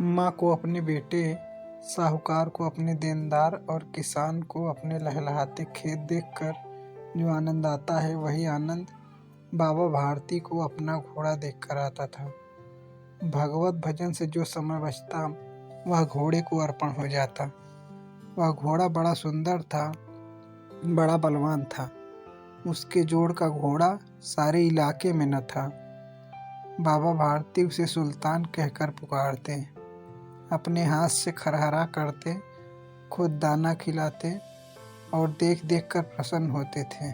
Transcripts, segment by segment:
माँ को अपने बेटे, साहूकार को अपने देनदार और किसान को अपने लहलहाते खेत देखकर जो आनंद आता है, वही आनंद बाबा भारती को अपना घोड़ा देखकर आता था। भगवत भजन से जो समय बचता, वह घोड़े को अर्पण हो जाता। वह घोड़ा बड़ा सुंदर था, बड़ा बलवान था। उसके जोड़ का घोड़ा सारे इलाके में न था। बाबा भारती उसे सुल्तान कहकर पुकारते, अपने हाथ से खरहरा करते, खुद दाना खिलाते और देख देख कर प्रसन्न होते थे।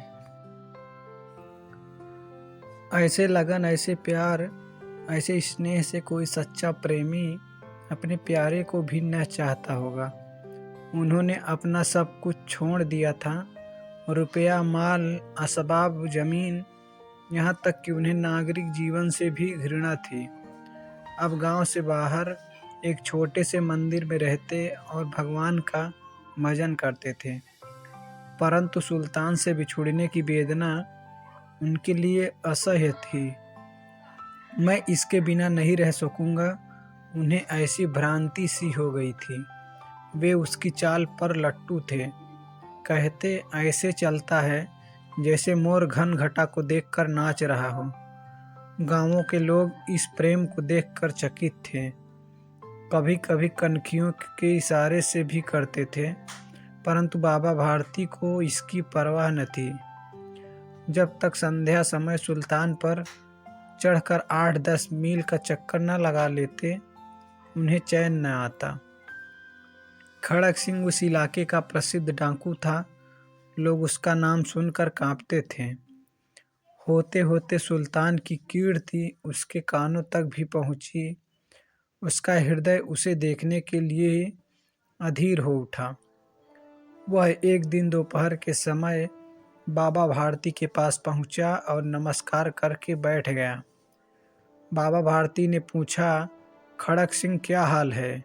ऐसे लगन, ऐसे प्यार, ऐसे स्नेह से कोई सच्चा प्रेमी अपने प्यारे को भी न चाहता होगा। उन्होंने अपना सब कुछ छोड़ दिया था, रुपया, माल, असबाब, जमीन, यहाँ तक कि उन्हें नागरिक जीवन से भी घृणा थी। अब गांव से बाहर एक छोटे से मंदिर में रहते और भगवान का भजन करते थे। परंतु सुल्तान से बिछुड़ने की वेदना उनके लिए असह्य थी। मैं इसके बिना नहीं रह सकूंगा, उन्हें ऐसी भ्रांति सी हो गई थी। वे उसकी चाल पर लट्टू थे। कहते ऐसे चलता है जैसे मोर घन घटा को देखकर नाच रहा हो। गांवों के लोग इस प्रेम को देखकर चकित थे। कभी कभी कनखियों के इशारे से भी करते थे, परंतु बाबा भारती को इसकी परवाह न थी। जब तक संध्या समय सुल्तान पर चढ़कर 8-10 मील का चक्कर न लगा लेते, उन्हें चैन न आता। खड़क सिंह उस इलाके का प्रसिद्ध डाकू था। लोग उसका नाम सुनकर कांपते थे। होते होते सुल्तान की कीर्ति उसके कानों तक भी पहुंची। उसका हृदय उसे देखने के लिए अधीर हो उठा। वह एक दिन दोपहर के समय बाबा भारती के पास पहुंचा और नमस्कार करके बैठ गया। बाबा भारती ने पूछा, खड़क सिंह क्या हाल है?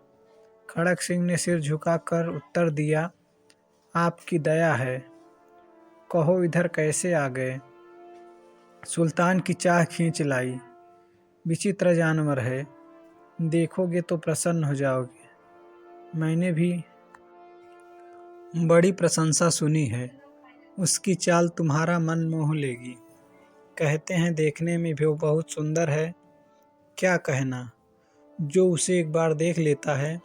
खड़क सिंह ने सिर झुकाकर उत्तर दिया, आपकी दया है। कहो इधर कैसे आ गए? सुल्तान की चाह खींच लाई। विचित्र जानवर है, देखोगे तो प्रसन्न हो जाओगे। मैंने भी बड़ी प्रशंसा सुनी है। उसकी चाल तुम्हारा मन मोह लेगी। कहते हैं देखने में भी वो बहुत सुंदर है। क्या कहना, जो उसे एक बार देख लेता है,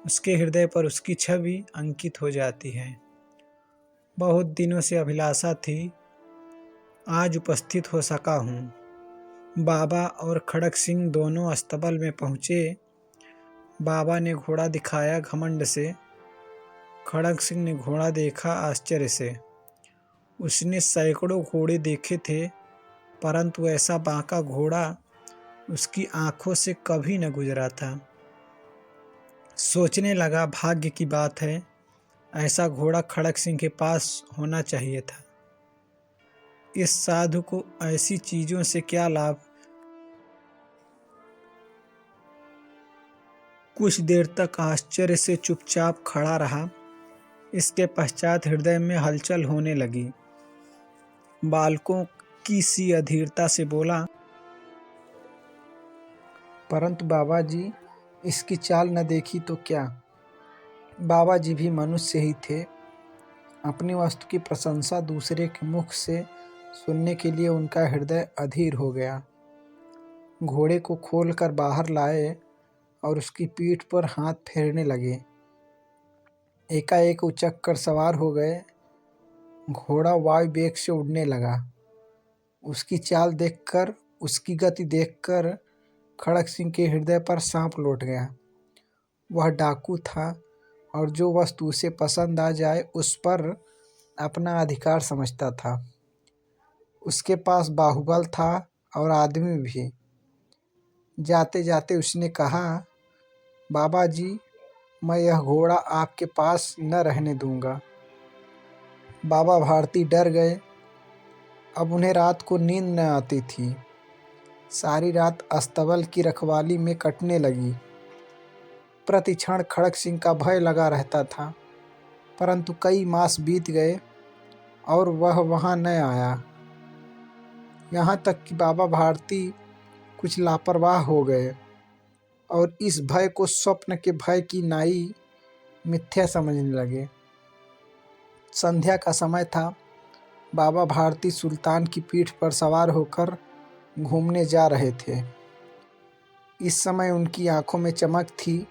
उसके हृदय पर उसकी छवि अंकित हो जाती है। बहुत दिनों से अभिलाषा थी, आज उपस्थित हो सका हूँ। बाबा और खड़क सिंह दोनों अस्तबल में पहुँचे। बाबा ने घोड़ा दिखाया घमंड से। खड़क सिंह ने घोड़ा देखा आश्चर्य से। उसने सैकड़ों घोड़े देखे थे, परंतु ऐसा बांका घोड़ा उसकी आंखों से कभी न गुजरा था। सोचने लगा, भाग्य की बात है, ऐसा घोड़ा खड़क सिंह के पास होना चाहिए था। इस साधु को ऐसी चीजों से क्या लाभ? कुछ देर तक आश्चर्य से चुपचाप खड़ा रहा। इसके पश्चात हृदय में हलचल होने लगी। बालकों की सी अधीरता से बोला, परंतु बाबा जी, इसकी चाल न देखी तो क्या? बाबा जी भी मनुष्य ही थे। अपनी वस्तु की प्रशंसा दूसरे के मुख से सुनने के लिए उनका हृदय अधीर हो गया। घोड़े को खोलकर बाहर लाए और उसकी पीठ पर हाथ फेरने लगे। एकाएक उचक कर सवार हो गए। घोड़ा वायु वेग से उड़ने लगा। उसकी चाल देखकर, उसकी गति देखकर खड़क सिंह के हृदय पर सांप लौट गया। वह डाकू था और जो वस्तु उसे पसंद आ जाए उस पर अपना अधिकार समझता था। उसके पास बाहुबल था और आदमी भी। जाते जाते उसने कहा, बाबा जी, मैं यह घोड़ा आपके पास न रहने दूंगा। बाबा भारती डर गए। अब उन्हें रात को नींद न आती थी। सारी रात अस्तबल की रखवाली में कटने लगी। प्रति क्षण खड़क सिंह का भय लगा रहता था, परंतु कई मास बीत गए और वह वहां न आया। यहाँ तक कि बाबा भारती कुछ लापरवाह हो गए और इस भय को स्वप्न के भय की नाई मिथ्या समझने लगे। संध्या का समय था। बाबा भारती सुल्तान की पीठ पर सवार होकर घूमने जा रहे थे। इस समय उनकी आंखों में चमक थी,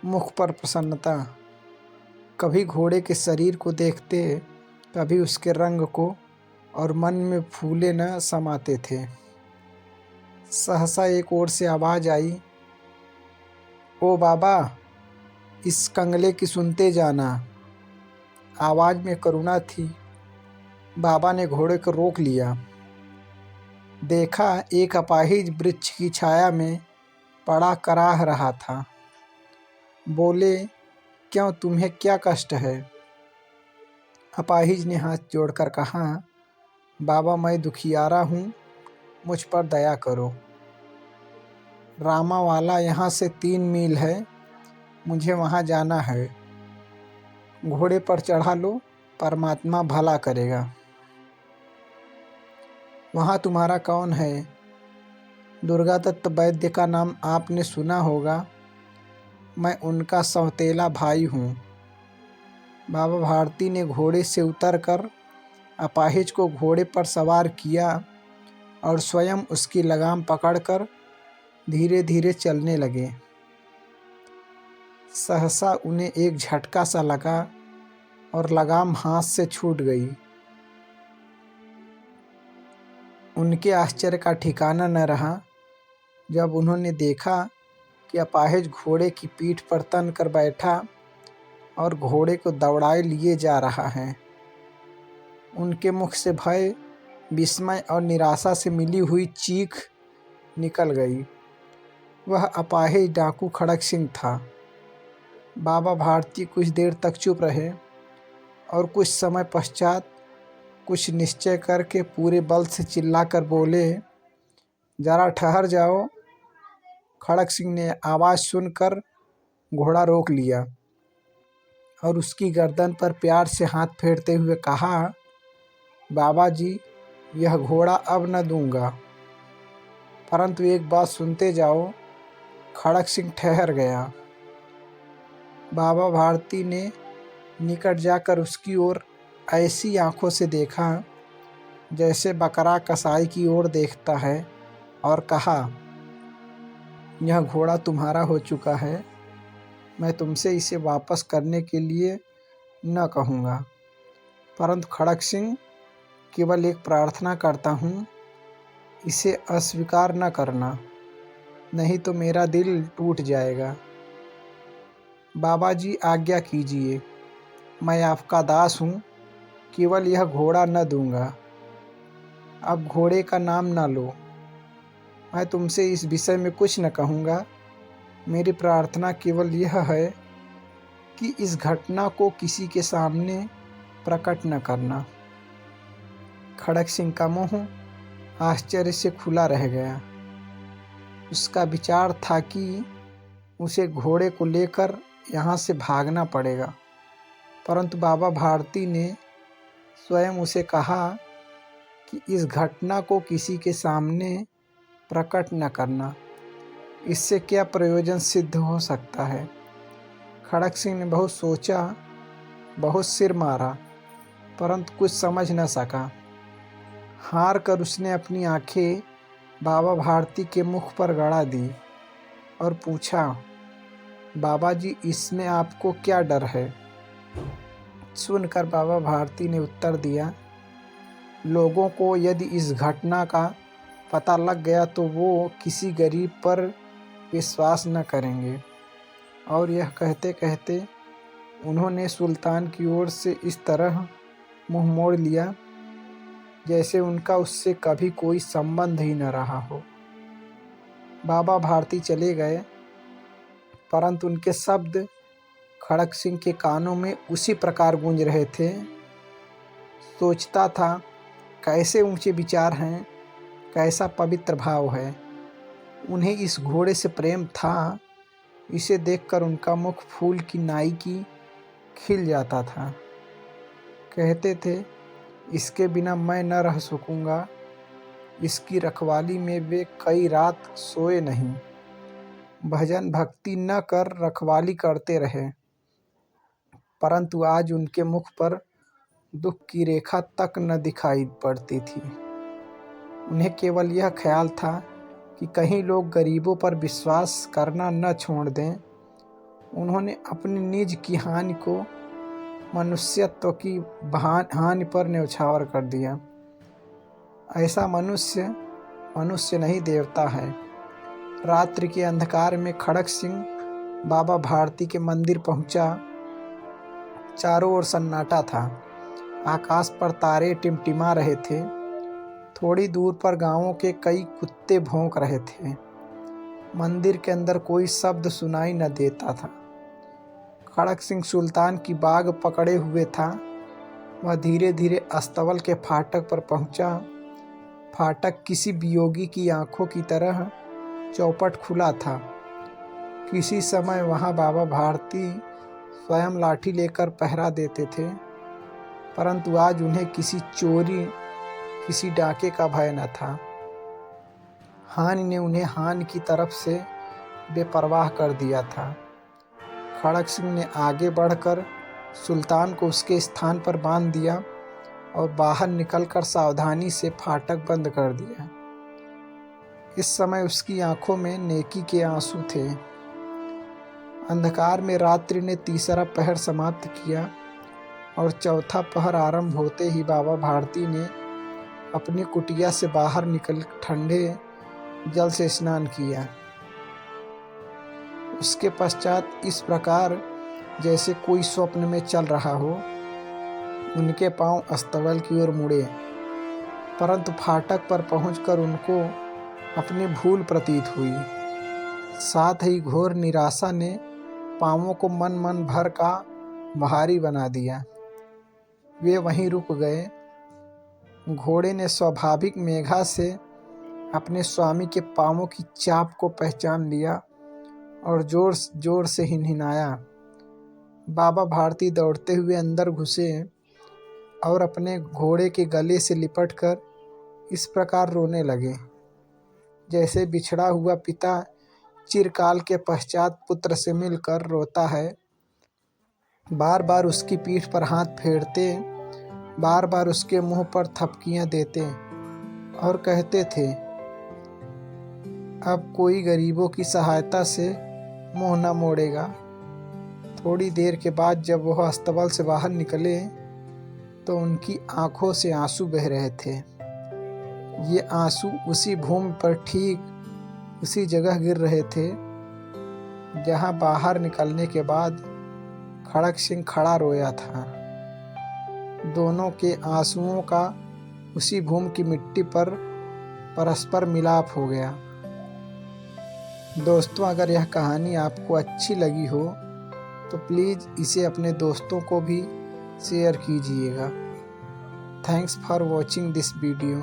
मुख पर प्रसन्नता। कभी घोड़े के शरीर को देखते, कभी उसके रंग को, और मन में फूले न समाते थे। सहसा एक ओर से आवाज आई, ओ बाबा, इस कंगले की सुनते जाना। आवाज में करुणा थी। बाबा ने घोड़े को रोक लिया। देखा एक अपाहिज वृक्ष की छाया में पड़ा कराह रहा था। बोले, क्यों, तुम्हें क्या कष्ट है? अपाहिज ने हाथ जोड़कर कहा, बाबा, मैं दुखियारा हूँ, मुझ पर दया करो। रामावाला यहाँ से 3 मील है, मुझे वहाँ जाना है। घोड़े पर चढ़ा लो, परमात्मा भला करेगा। वहाँ तुम्हारा कौन है? दुर्गादत्त वैद्य का नाम आपने सुना होगा, मैं उनका सौतेला भाई हूँ। बाबा भारती ने घोड़े से उतरकर अपाहिज को घोड़े पर सवार किया और स्वयं उसकी लगाम पकड़कर धीरे धीरे चलने लगे। सहसा उन्हें एक झटका सा लगा और लगाम हाथ से छूट गई। उनके आश्चर्य का ठिकाना न रहा जब उन्होंने देखा कि अपाहिज घोड़े की पीठ पर तन कर बैठा और घोड़े को दौड़ाए लिए जा रहा है। उनके मुख से भय, विस्मय और निराशा से मिली हुई चीख निकल गई। वह अपाहिज डाकू खड़क सिंह था। बाबा भारती कुछ देर तक चुप रहे और कुछ समय पश्चात कुछ निश्चय करके पूरे बल से चिल्लाकर बोले, जरा ठहर जाओ। खड़क सिंह ने आवाज़ सुनकर घोड़ा रोक लिया और उसकी गर्दन पर प्यार से हाथ फेरते हुए कहा, बाबा जी, यह घोड़ा अब न दूंगा, परंतु एक बात सुनते जाओ। खड़क सिंह ठहर गया। बाबा भारती ने निकट जाकर उसकी ओर ऐसी आंखों से देखा जैसे बकरा कसाई की ओर देखता है और कहा, यह घोड़ा तुम्हारा हो चुका है, मैं तुमसे इसे वापस करने के लिए न कहूँगा, परंतु खड़क सिंह, केवल एक प्रार्थना करता हूँ, इसे अस्वीकार न करना, नहीं तो मेरा दिल टूट जाएगा। बाबा जी, आज्ञा कीजिए, मैं आपका दास हूँ, केवल यह घोड़ा न दूंगा। अब घोड़े का नाम न लो। मैं तुमसे इस विषय में कुछ न कहूँगा। मेरी प्रार्थना केवल यह है कि इस घटना को किसी के सामने प्रकट न करना। खड़क सिंह का मुँह आश्चर्य से खुला रह गया। उसका विचार था कि उसे घोड़े को लेकर यहाँ से भागना पड़ेगा, परंतु बाबा भारती ने स्वयं उसे कहा कि इस घटना को किसी के सामने प्रकट न करना। इससे क्या प्रयोजन सिद्ध हो सकता है? खड़क सिंह ने बहुत सोचा, बहुत सिर मारा, परंतु कुछ समझ न सका। हार कर उसने अपनी आंखें बाबा भारती के मुख पर गड़ा दी और पूछा, बाबा जी, इसमें आपको क्या डर है? सुनकर बाबा भारती ने उत्तर दिया, लोगों को यदि इस घटना का पता लग गया तो वो किसी गरीब पर विश्वास न करेंगे। और यह कहते कहते उन्होंने सुल्तान की ओर से इस तरह मुंह मोड़ लिया जैसे उनका उससे कभी कोई संबंध ही न रहा हो। बाबा भारती चले गए, परंतु उनके शब्द खड़क सिंह के कानों में उसी प्रकार गूंज रहे थे। सोचता था, कैसे ऊंचे विचार हैं, कैसा पवित्र भाव है। उन्हें इस घोड़े से प्रेम था। इसे देखकर उनका मुख फूल की नाई की खिल जाता था। कहते थे, इसके बिना मैं न रह सकूँगा। इसकी रखवाली में वे कई रात सोए नहीं। भजन भक्ति न कर रखवाली करते रहे, परंतु आज उनके मुख पर दुख की रेखा तक न दिखाई पड़ती थी। उन्हें केवल यह ख्याल था कि कहीं लोग गरीबों पर विश्वास करना न छोड़ दें। उन्होंने अपनी निज की हानि को मनुष्यत्व की हानि पर न्यौछावर कर दिया। ऐसा मनुष्य नहीं देवता है। रात्रि के अंधकार में खड़क सिंह बाबा भारती के मंदिर पहुंचा। चारों ओर सन्नाटा था। आकाश पर तारे टिमटिमा रहे थे। थोड़ी दूर पर गांवों के कई कुत्ते भौंक रहे थे। मंदिर के अंदर कोई शब्द सुनाई न देता था। खड़क सिंह सुल्तान की बाग पकड़े हुए था। वह धीरे धीरे अस्तबल के फाटक पर पहुंचा। फाटक किसी वियोगी की आंखों की तरह चौपट खुला था। किसी समय वहां बाबा भारती स्वयं लाठी लेकर पहरा देते थे, परंतु आज उन्हें किसी चोरी, किसी डाके का भय न था। हानि ने उन्हें हानि की तरफ से बेपरवाह कर दिया था। खड़क सिंह ने आगे बढ़कर सुल्तान को उसके स्थान पर बांध दिया और बाहर निकलकर सावधानी से फाटक बंद कर दिया। इस समय उसकी आंखों में नेकी के आंसू थे। अंधकार में रात्रि ने तीसरा पहर समाप्त किया और चौथा पहर आरंभ होते ही बाबा भारती ने अपनी कुटिया से बाहर निकल ठंडे जल से स्नान किया। उसके पश्चात इस प्रकार जैसे कोई स्वप्न में चल रहा हो, उनके पांव अस्तबल की ओर मुड़े, परंतु फाटक पर पहुंचकर उनको अपनी भूल प्रतीत हुई। साथ ही घोर निराशा ने पांवों को मन भर का भारी बना दिया। वे वहीं रुक गए। घोड़े ने स्वाभाविक मेघा से अपने स्वामी के पांवों की चाप को पहचान लिया और जोर जोर से हिनहिनाया। बाबा भारती दौड़ते हुए अंदर घुसे और अपने घोड़े के गले से लिपटकर इस प्रकार रोने लगे, जैसे बिछड़ा हुआ पिता चिरकाल के पश्चात पुत्र से मिलकर रोता है। बार बार उसकी पीठ पर हाथ फेरते, बार बार उसके मुंह पर थपकियां देते और कहते थे, अब कोई गरीबों की सहायता से मुंह न मोड़ेगा। थोड़ी देर के बाद जब वह अस्तबल से बाहर निकले तो उनकी आंखों से आंसू बह रहे थे। ये आंसू उसी भूमि पर ठीक उसी जगह गिर रहे थे जहां बाहर निकलने के बाद खड़क सिंह खड़ा रोया था। दोनों के आंसुओं का उसी भूमि की मिट्टी पर परस्पर मिलाप हो गया। दोस्तों, अगर यह कहानी आपको अच्छी लगी हो तो प्लीज़ इसे अपने दोस्तों को भी शेयर कीजिएगा। Thanks for watching this video.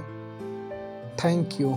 Thank you.